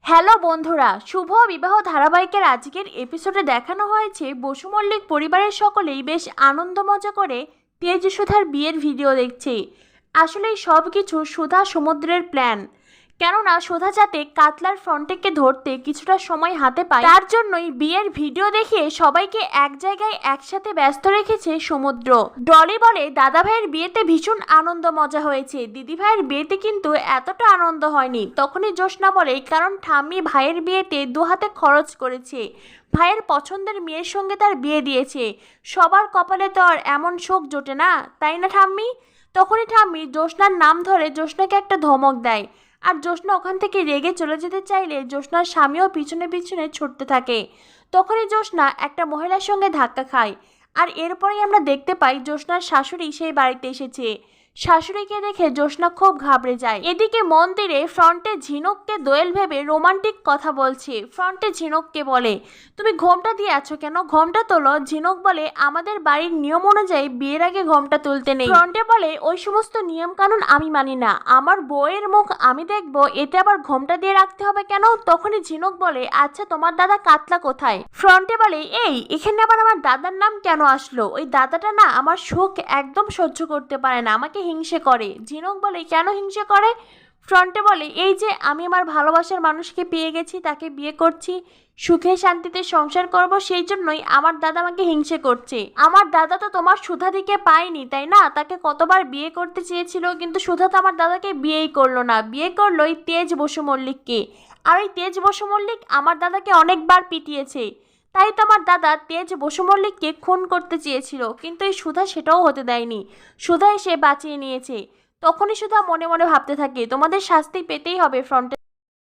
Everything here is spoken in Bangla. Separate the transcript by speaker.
Speaker 1: হ্যালো বন্ধুরা, শুভ বিবাহ ধারাবাহিকের আজকের এপিসোডে দেখানো হয়েছে বসু মল্লিক পরিবারের সকলেই বেশ আনন্দ মজা করে তেজ সুধার বিয়ের ভিডিও দেখছে। আসলেই সব কিছু সুধা সমুদ্রের প্ল্যান। কেননা সুধা যাতে কাতলার ফ্রন্টেকে ধরতে কিছুটা সময় হাতে পায়, তার জন্যই বিয়ের ভিডিও দেখিয়ে সবাইকে এক জায়গায় একসাথে ব্যস্ত রেখেছে সমুদ্র। ডলি বলে দাদা ভাইয়ের বিয়েতে ভীষণ আনন্দ মজা হয়েছে, দিদি ভাইয়ের বিয়েতে কিন্তু এতটা আনন্দ হয়নি। তখনই জ্যোৎস্না বলে কারণ ঠাম্মি ভাইয়ের বিয়েতে দুহাতে খরচ করেছে, ভাইয়ের পছন্দের মেয়ের সঙ্গে তার বিয়ে দিয়েছে, সবার কপালে তো আর এমন শোক জোটে না, তাই না ঠাম্মি? তখনই ঠাম্মি জ্যোৎস্নার নাম ধরে জ্যোৎস্নাকে একটা ধমক দেয়, আর জ্যোৎস্না ওখান থেকে রেগে চলে যেতে চাইলে জ্যোৎস্নার স্বামীও পিছনে পিছনে ছুটতে থাকে। তখনই জ্যোৎস্না একটা মহিলার সঙ্গে ধাক্কা খায়, আর এরপরেই আমরা দেখতে পাই জ্যোৎস্নার শাশুড়ি সেই বাড়িতে এসেছে। শাশুড়িকে দেখে জ্যোৎস্না খুব ঘাবড়ে যায়। এদিকে মন্দিরে ফ্রন্টে ঝিনুককে দোয়েল ভেবে রোমান্টিক কথা বলছে। ফ্রন্টে ঝিনুককে বলে, তুমি ঘোমটা দিয়ে আছো কেন, ঘোমটা তোলো। ঝিনুক বলে, আমাদের বাড়ির নিয়ম অনুযায়ী বিয়ের আগে ঘোমটা তুলতে নেই। ফ্রন্টে বলে, ওই সমস্ত নিয়ম কানুন আমি মানি না, আমার বউয়ের মুখ আমি দেখবো, এতে আবার ঘোমটা দিয়ে রাখতে হবে কেন? তখনই ঝিনুক বলে, আচ্ছা তোমার দাদা কাতলা কোথায়? ফ্রন্টে বলে, এই এখানে আবার আমার দাদার নাম কেন আসলো? ওই দাদাটা না আমার সুখ একদম সহ্য করতে পারে না, আমাকে হিংসে করে। ঝিনুক বলে, কেন হিংসে করে? ফ্রন্টে বলে, এই যে আমি আমার ভালোবাসার মানুষকে পেয়ে গেছি, তাকে বিয়ে করছি, সুখে শান্তিতে সংসার করব, সেই জন্যই আমার দাদা আমাকে হিংসে করছে। আমার দাদা তো তোমার সুধাদিকে পায়নি, তাই না? তাকে কতবার বিয়ে করতে চেয়েছিল, কিন্তু সুধা তো আমার দাদাকে বিয়েই করলো না, বিয়ে করলো এই তেজ বসু মল্লিককে। আর ওই তেজ বসু মল্লিক আমার দাদাকে অনেকবার পিটিয়েছে, তাই তো আমার দাদা তেজ বসু মল্লিককে খুন করতে চেয়েছিল, কিন্তু এই সুধা সেটাও হতে দেয়নি, সুধা এসে বাঁচিয়ে নিয়েছে। তখনই সুধা মনে মনে ভাবতে থাকে, তোমাদের শাস্তি পেতেই হবে ফ্রন্টে।